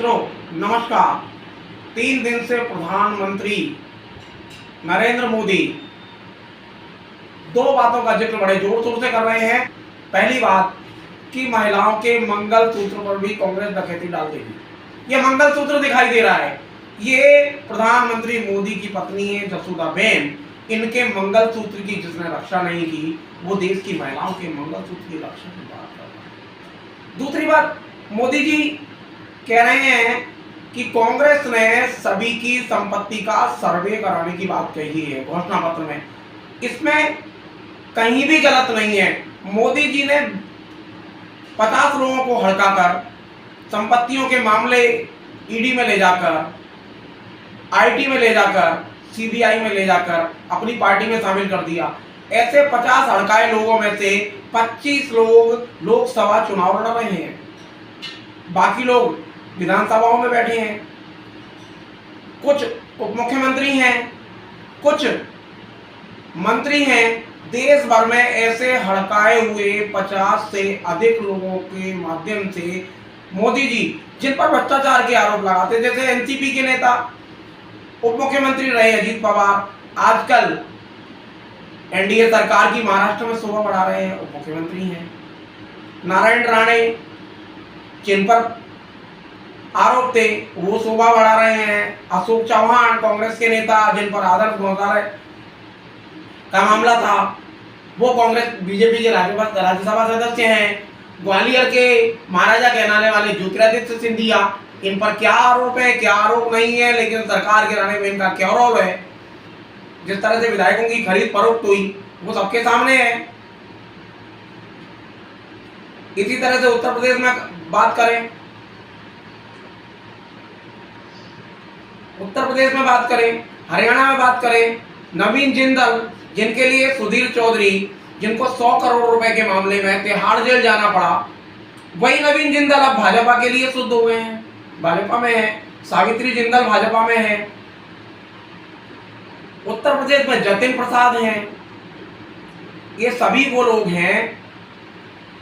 मित्रों नमस्कार। 3 दिन से प्रधानमंत्री नरेंद्र मोदी दो बातों का जिक्र बड़े जोर शोर से कर रहे हैं। पहली बात कि महिलाओं के मंगलसूत्र पर भी कांग्रेस डकैती डाल देगी। ये मंगलसूत्र दिखाई दे रहा है, ये प्रधानमंत्री मोदी की पत्नी है जसोदाबेन। इनके मंगलसूत्र की जिसने रक्षा नहीं की वो देश की महिलाओं के मंगलसूत्र की रक्षा की बात कर रहा है। दूसरी बात, मोदी जी कह रहे हैं कि कांग्रेस ने सभी की संपत्ति का सर्वे कराने की बात कही है घोषणा पत्र में। इसमें कहीं भी गलत नहीं है। मोदी जी ने 50 लोगों को हड़काकर संपत्तियों के मामले ईडी में ले जाकर, आईटी में ले जाकर, सीबीआई में ले जाकर अपनी पार्टी में शामिल कर दिया। ऐसे 50 हड़काए लोगों में से 25 लोग लोकसभा चुनाव लड़ रहे हैं, बाकी लोग विधानसभाओं में बैठे हैं। कुछ उप मुख्यमंत्री हैं, कुछ मंत्री हैं। देश भर में ऐसे हड़काए हुए 50 से अधिक लोगों के माध्यम से मोदी जी जिन पर भ्रष्टाचार के आरोप लगाते, जैसे एनसीपी के नेता उप मुख्यमंत्री रहे अजीत पवार, आजकल एनडीए सरकार की महाराष्ट्र में शोभा बढ़ा रहे हैं, उप मुख्यमंत्री हैं। नारायण राणे जिन पर आरोप थे वो शोभा बढ़ा रहे हैं। अशोक चौहान कांग्रेस के नेता जिन पर आदर्श घोटाले का मामला था वो कांग्रेस बीजेपी के राज्यसभा सदस्य हैं। ग्वालियर के महाराजा कहलाने वाले ज्योतिरादित्य सिंधिया, इन पर क्या आरोप है क्या आरोप नहीं है, लेकिन सरकार गिराने में इनका क्या रोल है। जिस तरह से विधायकों की खरीद फरोख्त हुई वो सबके सामने है। इसी तरह से उत्तर प्रदेश में बात करें, उत्तर प्रदेश में बात करें, हरियाणा में बात करें, नवीन जिंदल जिनके लिए सुधीर चौधरी जिनको 100 करोड़ रुपए के मामले में तिहाड़ जेल जाना पड़ा, वही नवीन जिंदल अब भाजपा के लिए शुद्ध हुए हैं, भाजपा में है। सावित्री जिंदल भाजपा में है। उत्तर प्रदेश में जतिन प्रसाद हैं। ये सभी वो लोग हैं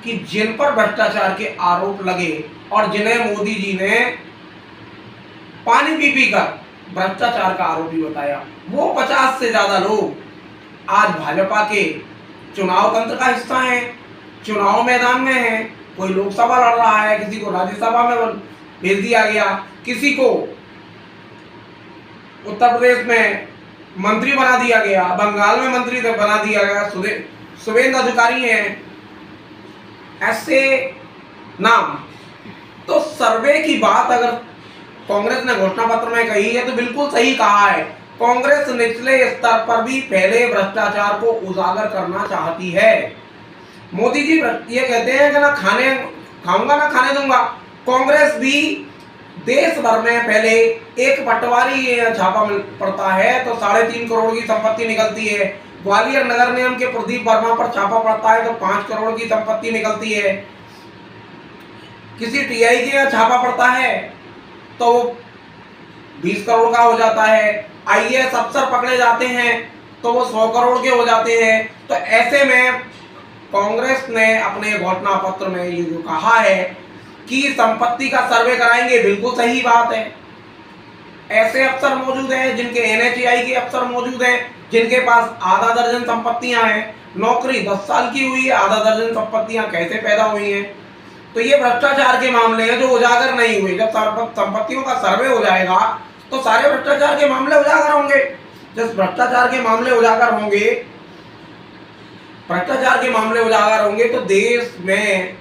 कि जिन पर भ्रष्टाचार के आरोप लगे और जिन्हें मोदी जी ने पानी पी कर भ्रष्टाचार का आरोपी बताया, वो 50 से ज्यादा लोग आज भाजपा के चुनाव तंत्र का हिस्सा हैं, चुनाव मैदान में हैं। कोई लोकसभा लड़ रहा है, किसी को राज्यसभा में भेज दिया गया, किसी को उत्तर प्रदेश में मंत्री बना दिया गया, बंगाल में मंत्री बना दिया गया, शुभेंदु अधिकारी हैं, ऐसे नाम। तो सर्वे की बात अगर कांग्रेस ने घोषणा पत्र में कही है तो बिल्कुल सही कहा है। कांग्रेस निचले स्तर पर भी फैले भ्रष्टाचार को उजागर करना चाहती है। मोदी जी ये कहते हैं कि ना खाने खाऊंगा ना खाने दूंगा। कांग्रेस भी देश भर में पहले एक पटवारी छापा पड़ता है तो 3.5 करोड़ की संपत्ति निकलती है। ग्वालियर नगर निगम के प्रदीप वर्मा पर छापा पड़ता है तो 5 करोड़ की संपत्ति निकलती है। किसी टीआई के यहाँ छापा पड़ता है तो 20 करोड़ का हो जाता है। आईएएस अफसर पकड़े जाते हैं तो वो 100 करोड़ के हो जाते हैं। तो ऐसे में कांग्रेस ने अपने घोषणा पत्र में ये जो कहा है कि संपत्ति का सर्वे कराएंगे, बिल्कुल सही बात है। ऐसे अफसर मौजूद हैं जिनके एनएचएआई के अफसर मौजूद हैं जिनके पास आधा दर्जन संपत्तियां हैं, नौकरी 10 साल की हुई है, आधा दर्जन संपत्तियां कैसे पैदा हुई हैं। तो ये भ्रष्टाचार के मामले हैं जो उजागर नहीं हुए। जब संपत्तियों का सर्वे हो जाएगा तो सारे भ्रष्टाचार के मामले उजागर होंगे। जब भ्रष्टाचार के मामले उजागर होंगे, भ्रष्टाचार के मामले उजागर होंगे तो देश में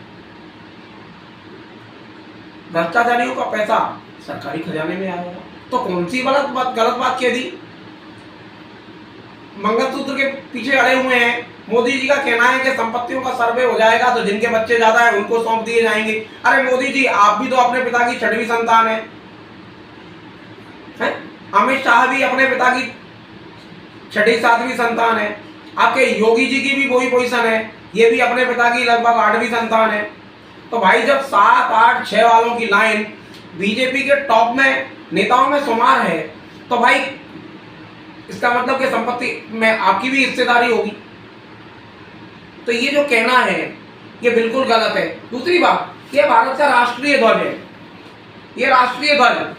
भ्रष्टाचारियों का पैसा सरकारी खजाने में आएगा। तो कौन सी गलत बात कह दी। मंगलसूत्र के पीछे अड़े हुए हैं। मोदी जी का कहना है कि संपत्तियों का सर्वे हो जाएगा तो जिनके बच्चे ज्यादा हैं उनको सौंप दिए जाएंगे। अरे मोदी जी, आप भी तो अपने पिता की 6वीं संतान है। अमित शाह भी अपने पिता की 6वीं 7वीं संतान है। आपके योगी जी की भी वही पोजीशन है, ये भी अपने पिता की लगभग 8वीं संतान है। तो भाई जब 7, 8, 6 वालों की लाइन बीजेपी के टॉप में नेताओं में शुमार है तो भाई इसका मतलब कि संपत्ति में आपकी भी हिस्सेदारी होगी। तो ये जो कहना है ये बिल्कुल गलत है। दूसरी बात, ये भारत का राष्ट्रीय ध्वज है, ये राष्ट्रीय ध्वज,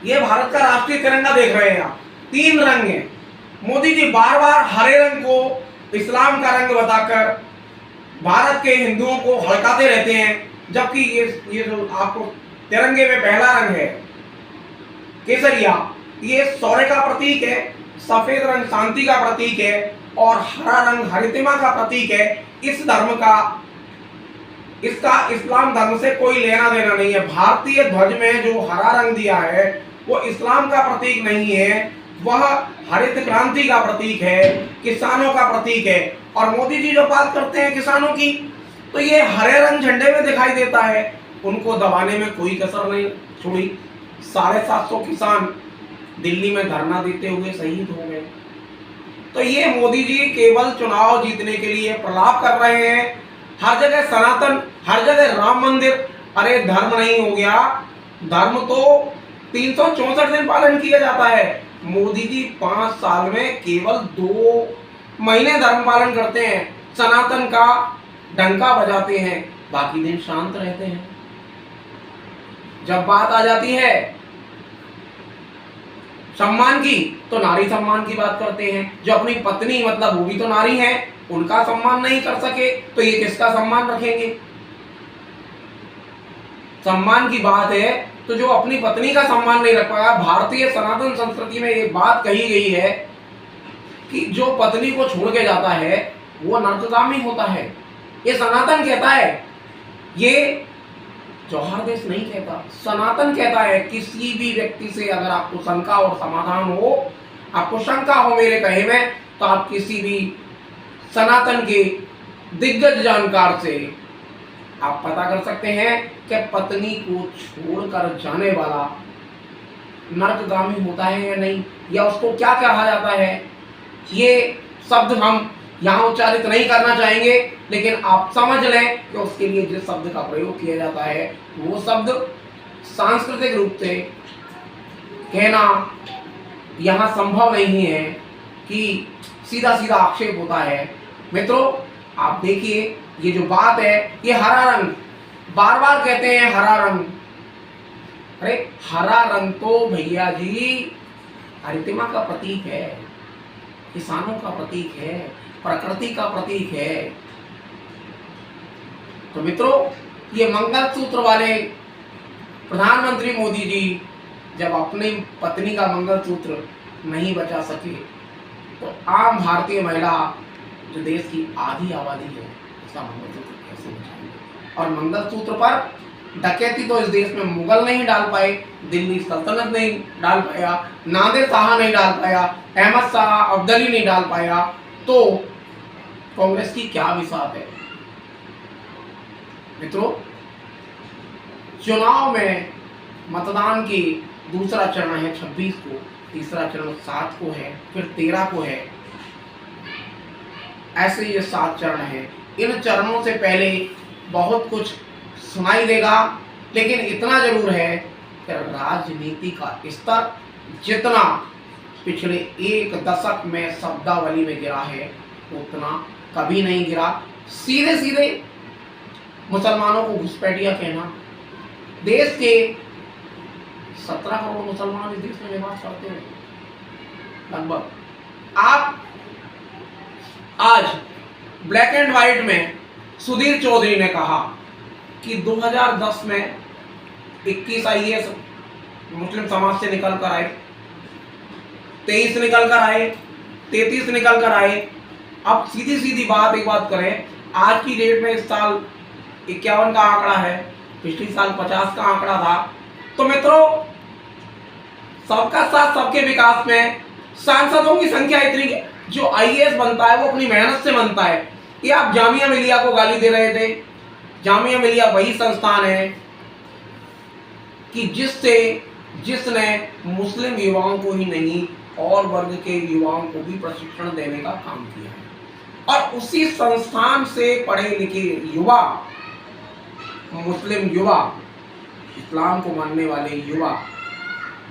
ये भारत का राष्ट्रीय तिरंगा देख रहे हैं आप, 3 रंग हैं। मोदी जी बार बार हरे रंग को इस्लाम का रंग बताकर भारत के हिंदुओं को हड़काते रहते हैं, जबकि ये जो आपको तिरंगे में पहला रंग है केसरिया, ये शौर्य का प्रतीक है, सफेद रंग शांति का प्रतीक है और हरा रंग हरितिमा का प्रतीक है। इस धर्म का, इसका इस्लाम धर्म से कोई लेना देना नहीं है। भारतीय ध्वज में जो हरा रंग दिया है वो इस्लाम का प्रतीक नहीं है, वह हरित क्रांति का प्रतीक है, किसानों का प्रतीक है। और मोदी जी जो बात करते हैं किसानों की, तो ये हरे रंग झंडे में दिखाई देता है। उनको दबाने में कोई कसर नहीं छोड़ी। 750 किसान दिल्ली में धरना देते हुए शहीद हो गए। तो ये मोदी जी केवल चुनाव जीतने के लिए प्रलाप कर रहे हैं। हर जगह सनातन, हर जगह राम मंदिर। अरे धर्म नहीं हो गया, धर्म तो 364 दिन पालन किया जाता है। मोदी जी 5 साल में केवल 2 महीने धर्म पालन करते हैं, सनातन का डंका बजाते हैं, बाकी दिन शांत रहते हैं। जब बात आ जाती है सम्मान की, तो नारी सम्मान की बात करते हैं। जो अपनी पत्नी, मतलब वो भी तो नारी है, उनका सम्मान नहीं कर सके तो ये किसका सम्मान रखेंगे? सम्मान की बात है तो जो अपनी पत्नी का सम्मान नहीं रख पाया। भारतीय सनातन संस्कृति में एक बात कही गई है कि जो पत्नी को छोड़ के जाता है वो नरकगामी होता है। ये सनातन कहता है, ये जौहर देश नहीं कहता, सनातन कहता है। किसी भी व्यक्ति से अगर आपको शंका और समाधान हो, आपको शंका हो मेरे कहे में, तो आप किसी भी सनातन के दिग्गज जानकार से आप पता कर सकते हैं कि पत्नी को छोड़कर जाने वाला नरकगामी होता है या नहीं, या उसको क्या कहा जाता है। ये शब्द हम यहाँ उच्चारित नहीं करना चाहेंगे, लेकिन आप समझ लें कि उसके लिए जिस शब्द का प्रयोग किया जाता है वो शब्द सांस्कृतिक रूप से कहना यहाँ संभव नहीं है, कि सीधा सीधा आक्षेप होता है। मित्रों आप देखिए, ये जो बात है, ये हरा रंग, बार बार कहते हैं हरा रंग। अरे हरा रंग तो भैया जी हरितिमा का प्रतीक है, किसानों का प्रतीक है, प्रकृति का प्रतीक है। तो मित्रों ये मंगलसूत्र वाले प्रधानमंत्री मोदी जी जब अपनी पत्नी का मंगलसूत्र नहीं बचा सके, तो आम भारतीय महिला जो देश की आधी आबादी है उसका मंगलसूत्र कैसे बचाएंगे? और मंगलसूत्र पर डकैती तो इस देश में मुगल नहीं डाल पाए, दिल्ली सल्तनत नहीं डाल पाया, नादिर शाह नहीं डाल पाया, अहमद शाह अब्दाली नहीं डाल पाया, तो कांग्रेस की क्या विसात है? मित्रों चुनाव में मतदान की दूसरा चरण है 26 को, तीसरा चरण 7 को है, फिर 13 को है। ऐसे ये 7 चरण हैं। इन चरणों से पहले बहुत कुछ सुनाई देगा, लेकिन इतना जरूर है कि राजनीति का स्तर जितना पिछले 1 दशक में शब्दावली में गिरा है उतना कभी नहीं गिरा। सीधे सीधे मुसलमानों को घुसपैठिया कहना। देश के 17 करोड़ मुसलमान इस देश में निवास करते हैं लगभग। आप आज ब्लैक एंड व्हाइट में सुधीर चौधरी ने कहा कि 2010 में 21 IAS मुस्लिम समाज से निकल कर आए, 23 निकल कर आए, 33 निकल कर आए। अब सीधी सीधी बात एक बात करें, आज की डेट में इस साल 51 का आंकड़ा है, पिछले साल 50 का आंकड़ा था। तो मित्रों सबका साथ सबके विकास में सांसदों की संख्या इतनी, जो IAS बनता है वो अपनी मेहनत से बनता है। ये आप जामिया मिलिया को गाली दे रहे थे। जामिया मिलिया वही संस्थान है कि जिसने मुस्लिम युवाओं को ही नहीं और वर्ग के युवाओं को भी प्रशिक्षण देने का काम किया है। और उसी संस्थान से पढ़े लिखे युवा, मुस्लिम युवा, इस्लाम को मानने वाले युवा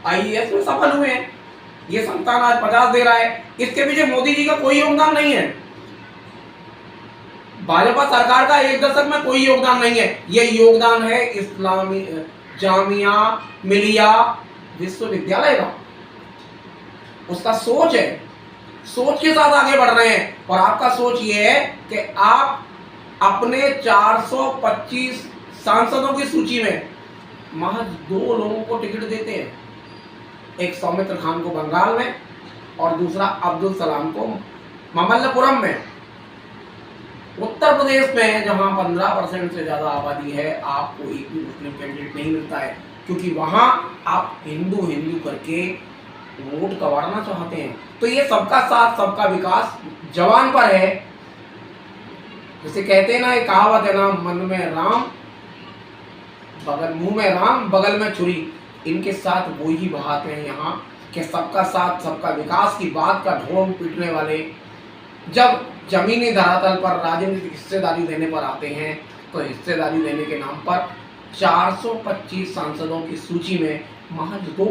IAS में सफल हुए हैं। ये संस्थान आज 50 दे रहा है, इसके पीछे मोदी जी का कोई योगदान नहीं है। भाजपा सरकार का 1 दशक में कोई योगदान नहीं है। ये योगदान है इस्लामी जामिया मिलिया विश्वविद्यालय का। उसका सोच है, सोच के साथ आगे बढ़ रहे हैं। और आपका सोच ये है कि आप अपने 425 सांसदों की सूची में महज 2 लोगों को टिकट देते हैं, एक सौमित्र खान को बंगाल में और दूसरा अब्दुल सलाम को ममल्लपुरम में। उत्तर प्रदेश में जहां 15% से ज्यादा आबादी है, आपको एक भी मुस्लिम कैंडिडेट नहीं मिलता है, क्योंकि वहां आप हिंदू हिंदू करके वोट कबाड़ना चाहते हैं। तो ये सबका साथ सबका विकास जवान पर है। जैसे कहते हैं ना, एक कहावत है ना, मन में राम मुंह में राम बगल में छुरी। इनके साथ वो ही बात है यहाँ कि सबका साथ सबका विकास की बात का ढोल पीटने वाले जब जमीनी धरातल पर राजनीतिक हिस्सेदारी देने पर आते हैं, तो हिस्सेदारी देने के नाम पर 425 सांसदों की सूची में महज 2।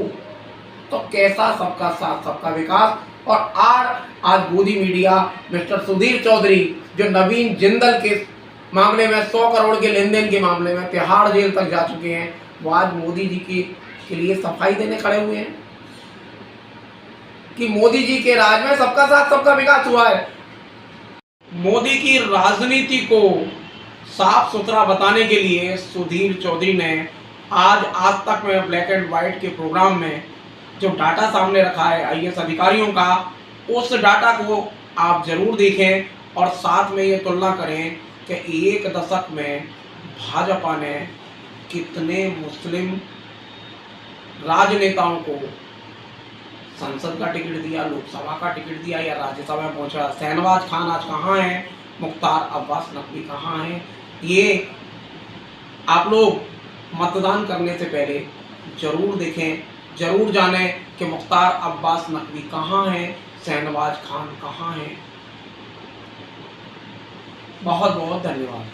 तो कैसा सबका साथ सबका विकास। और आज मोदी मीडिया मिस्टर सुधीर चौधरी जो नवीन जिंदल के मामले में 100 करोड़ के लेन देन के मामले में तिहाड़ जेल तक जा चुके हैं, वो आज मोदी जी के लिए सफाई देने खड़े हुए हैं कि मोदी जी के राज में सबका साथ सबका विकास हुआ है। मोदी की राजनीति को साफ सुथरा बताने के लिए सुधीर चौधरी ने आज तक में ब्लैक एंड व्हाइट के प्रोग्राम में जो डाटा सामने रखा है आईएएस अधिकारियों का, उस डाटा को आप जरूर देखें और साथ में ये तुलना करें कि 1 दशक में भाजपा ने कितने मुस्लिम राजनेताओं को संसद का टिकट दिया, लोकसभा का टिकट दिया या राज्यसभा में पहुंचा। शहनवाज खान आज कहाँ हैं, मुख्तार अब्बास नकवी कहाँ हैं। ये आप लोग मतदान करने से पहले जरूर देखें, जरूर जानें कि मुख्तार अब्बास नकवी कहाँ हैं, शहनवाज खान कहाँ हैं। बहुत बहुत धन्यवाद।